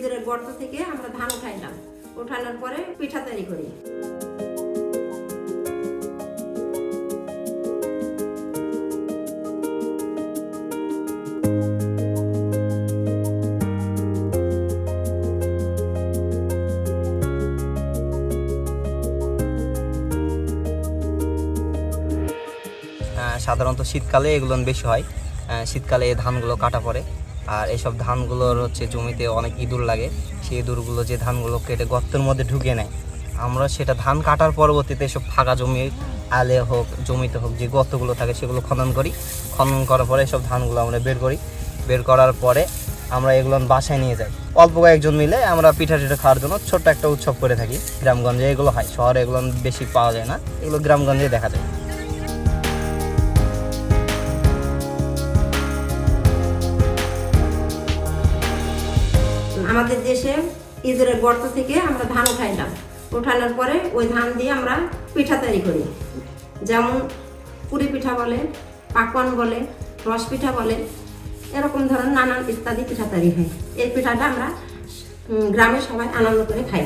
ইঁদুরের গর্ত থেকে আমরা ধান উঠাইলাম, উঠানোর পরে পিঠা তৈরি করি। সাধারণত শীতকালে এগুলো বেশি হয়। শীতকালে এই ধানগুলো কাটা পড়ে, আর এইসব ধানগুলোর জমিতে অনেক ইঁদুর লাগে। সেই ইঁদুরগুলো যে ধানগুলো কেটে গর্তের মধ্যে ঢুকিয়ে নেয়, আমরা সেটা ধান কাটার পরবর্তীতে এসব ফাঁকা জমি, আলে হোক জমিতে হোক, যে গর্তগুলো থাকে সেগুলো খনন করি। খনন করার পরে সব ধানগুলো আমরা বের করি। বের করার পরে আমরা এগুলো বাসায় নিয়ে যাই। অল্প কয়েকজন মিলে আমরা পিঠা টিঠা খাওয়ার জন্য ছোট্ট একটা উৎসব করে থাকি। গ্রামগঞ্জে এগুলো হয়, শহরে এগুলো বেশি পাওয়া যায় না, এগুলো গ্রামগঞ্জে দেখা যায়। আমাদের দেশে ইঁদুরের গর্ত থেকে আমরা ধান উঠাইলাম, উঠানোর পরে ওই ধান দিয়ে আমরা পিঠা তৈরি করি। যেমন পুরি পিঠা বলে, পাকন বলে, রস পিঠা বলে, এরকম ধরনের নানান ইত্যাদি পিঠা তৈরি হয়। এই পিঠাটা আমরা গ্রামে সবাই আনন্দ করে খাই।